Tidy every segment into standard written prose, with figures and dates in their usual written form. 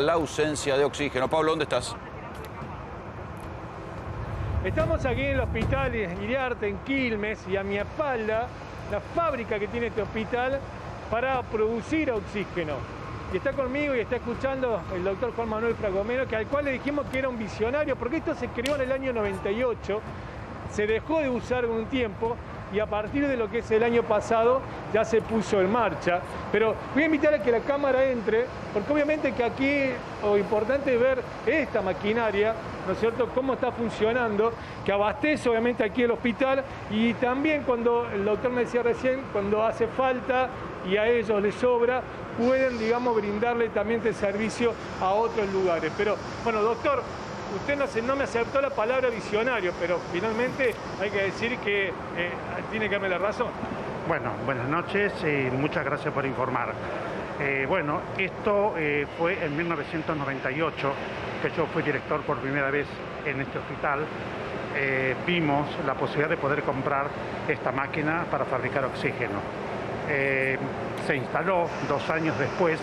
La ausencia de oxígeno. Pablo, ¿dónde estás? Estamos aquí en el hospital Iriarte, en Quilmes, y a mi espalda la fábrica que tiene este hospital para producir oxígeno. Y está conmigo y está escuchando el doctor Juan Manuel Fragomeno, al cual le dijimos que era un visionario, porque esto se creó en el año 98, se dejó de usar un tiempo, y a partir de lo que es el año pasado ya se puso en marcha. Pero voy a invitar a que la cámara entre, porque obviamente que aquí lo importante es ver esta maquinaria, ¿no es cierto?, cómo está funcionando, que abastece obviamente aquí el hospital, y también cuando el doctor me decía recién, cuando hace falta y a ellos les sobra, pueden, digamos, brindarle también este servicio a otros lugares. Pero, bueno, doctor, usted no me aceptó la palabra visionario, pero finalmente hay que decir que tiene que darme la razón. Bueno, buenas noches y muchas gracias por informar. Bueno, esto fue en 1998 que yo fui director por primera vez en este hospital. Vimos la posibilidad de poder comprar esta máquina para fabricar oxígeno. Se instaló 2 años después,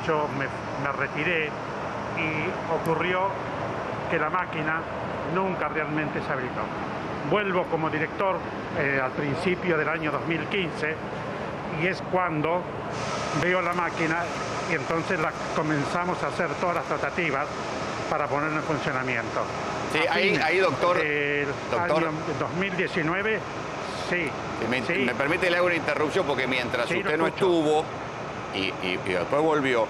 yo me retiré y ocurrió que la máquina nunca realmente se habilitó. Vuelvo como director al principio del año 2015 y es cuando veo la máquina y entonces comenzamos a hacer todas las tratativas para ponerla en funcionamiento. Sí, ahí doctor, año 2019, sí. Me permite, le hago una interrupción porque mientras usted no estuvo y después volvió,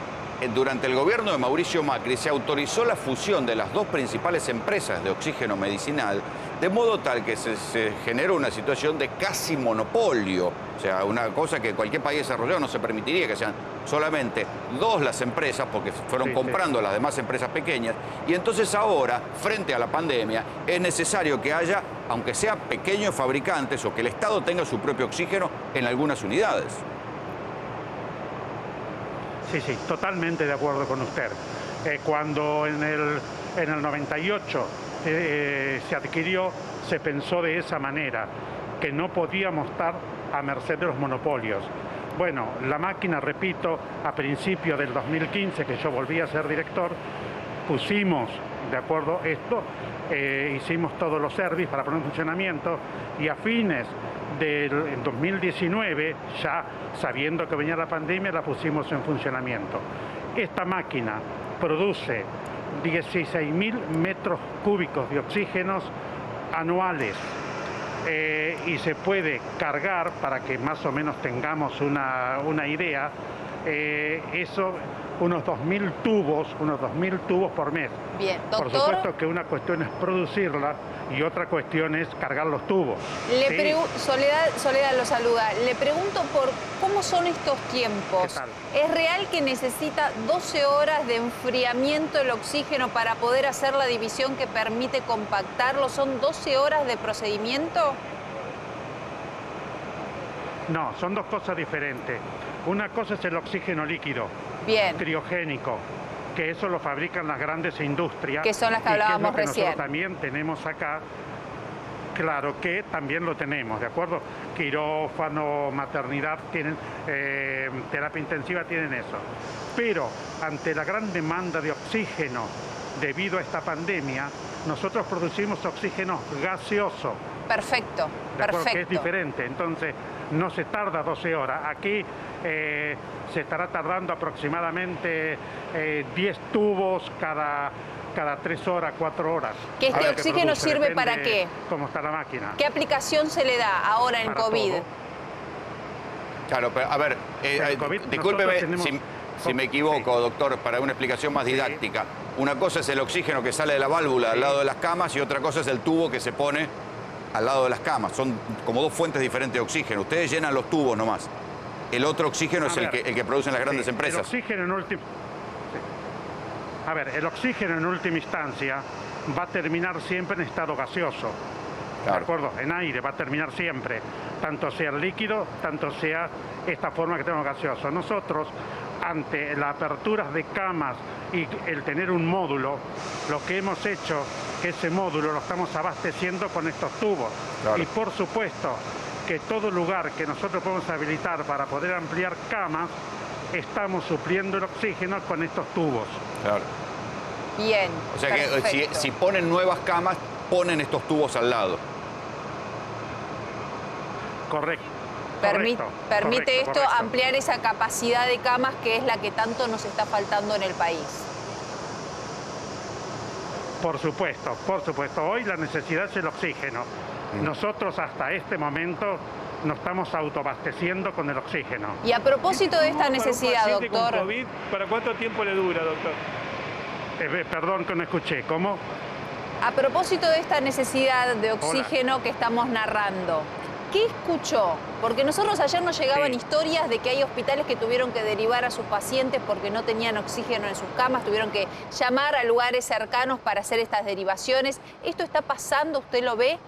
durante el gobierno de Mauricio Macri se autorizó la fusión de las 2 principales empresas de oxígeno medicinal, de modo tal que se generó una situación de casi monopolio. O sea, una cosa que cualquier país desarrollado no se permitiría, que sean solamente 2 las empresas, porque fueron comprando las demás empresas pequeñas. Y entonces ahora, frente a la pandemia, es necesario que haya, aunque sea pequeños fabricantes, o que el Estado tenga su propio oxígeno en algunas unidades. Sí, totalmente de acuerdo con usted. Cuando en el 98 se adquirió, se pensó de esa manera, que no podíamos estar a merced de los monopolios. Bueno, la máquina, repito, a principios del 2015, que yo volví a ser director, pusimos de acuerdo esto, hicimos todos los servicios para poner en funcionamiento, y a fines del 2019, ya sabiendo que venía la pandemia, la pusimos en funcionamiento. Esta máquina produce 16.000 metros cúbicos de oxígenos anuales y se puede cargar, para que más o menos tengamos una idea, unos 2.000 tubos por mes. Bien, doctor. Por supuesto que una cuestión es producirla y otra cuestión es cargar los tubos. Soledad lo saluda. Le pregunto por cómo son estos tiempos. ¿Qué tal? ¿Es real que necesita 12 horas de enfriamiento el oxígeno para poder hacer la división que permite compactarlo? ¿Son 12 horas de procedimiento? No, son 2 cosas diferentes. Una cosa es el oxígeno líquido, bien, criogénico, que eso lo fabrican las grandes industrias. Que son las que hablábamos recién. Nosotros también tenemos acá, claro que también lo tenemos, ¿de acuerdo? Quirófano, maternidad, tienen terapia intensiva, tienen eso. Pero ante la gran demanda de oxígeno debido a esta pandemia, nosotros producimos oxígeno gaseoso. Perfecto, perfecto. Que es diferente, entonces no se tarda 12 horas. Aquí se estará tardando aproximadamente 10 tubos cada 3 horas, 4 horas. ¿Que este oxígeno sirve para qué? ¿Cómo está la máquina? ¿Qué aplicación se le da ahora en COVID? Todo. Claro, pero a ver, discúlpeme si me equivoco, doctor, para una explicación más didáctica. Una cosa es el oxígeno que sale de la válvula al lado de las camas y otra cosa es el tubo que se pone al lado de las camas. Son como 2 fuentes diferentes de oxígeno. Ustedes llenan los tubos nomás. El otro oxígeno es el que producen las grandes empresas. El oxígeno el oxígeno en última instancia va a terminar siempre en estado gaseoso. Claro. ¿De acuerdo? En aire va a terminar siempre. Tanto sea el líquido, tanto sea esta forma que tenemos gaseoso. Nosotros, ante las aperturas de camas y el tener un módulo, lo que hemos hecho, que ese módulo lo estamos abasteciendo con estos tubos. Claro. Y por supuesto que todo lugar que nosotros podemos habilitar para poder ampliar camas, estamos supliendo el oxígeno con estos tubos. Claro. Bien. O sea que si ponen nuevas camas, ponen estos tubos al lado. Correcto. Permite esto correcto. ampliar esa capacidad de camas que es la que tanto nos está faltando en el país. Por supuesto, por supuesto. Hoy la necesidad es el oxígeno. Nosotros hasta este momento nos estamos autoabasteciendo con el oxígeno. Y a propósito de esta necesidad, Para un paciente doctor. con COVID, ¿para cuánto tiempo le dura, doctor? Perdón que no escuché, ¿cómo? A propósito de esta necesidad de oxígeno que estamos narrando, ¿qué escuchó? Porque nosotros ayer nos llegaban historias de que hay hospitales que tuvieron que derivar a sus pacientes porque no tenían oxígeno en sus camas, tuvieron que llamar a lugares cercanos para hacer estas derivaciones. ¿Esto está pasando? ¿Usted lo ve?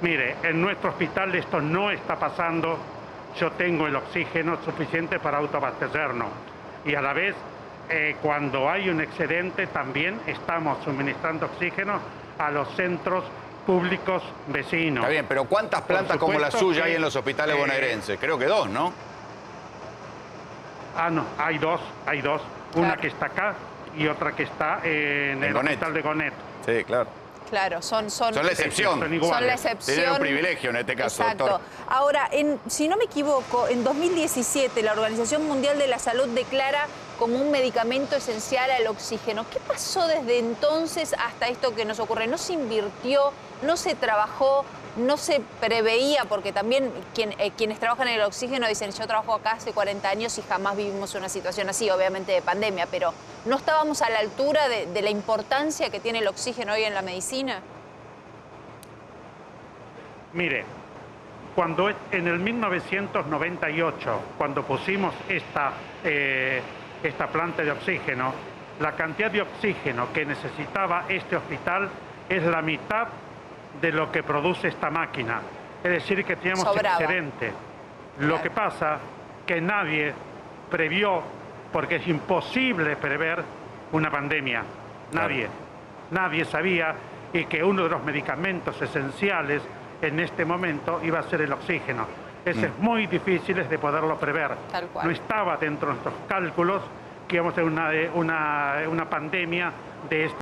Mire, en nuestro hospital esto no está pasando. Yo tengo el oxígeno suficiente para autoabastecernos. Y a la vez, cuando hay un excedente, también estamos suministrando oxígeno a los centros públicos vecinos. Está bien, pero ¿cuántas plantas como la suya hay en los hospitales bonaerenses? Creo que 2, ¿no? No, hay dos. Una Claro. que está acá y otra que está en el Gonet. hospital de Gonet. Sí, claro. Claro, son la excepción. Son iguales. Son la excepción. Tienen un privilegio en este caso, Exacto. doctor. Ahora, si no me equivoco, en 2017 la Organización Mundial de la Salud declara como un medicamento esencial al oxígeno. ¿Qué pasó desde entonces hasta esto que nos ocurre? ¿No se invirtió, no se trabajó, no se preveía? Porque también quienes trabajan en el oxígeno dicen, yo trabajo acá hace 40 años y jamás vivimos una situación así, obviamente de pandemia, pero ¿no estábamos a la altura de la importancia que tiene el oxígeno hoy en la medicina? Mire, cuando en el 1998, cuando pusimos esta planta de oxígeno, la cantidad de oxígeno que necesitaba este hospital es la mitad de lo que produce esta máquina. Es decir, que teníamos Sobraba. excedente. Lo que pasa que nadie previó, porque es imposible prever una pandemia. Nadie sabía y que uno de los medicamentos esenciales en este momento iba a ser el oxígeno. Es muy difícil de poderlo prever. Tal cual. No estaba dentro de nuestros cálculos que íbamos a tener una pandemia de esta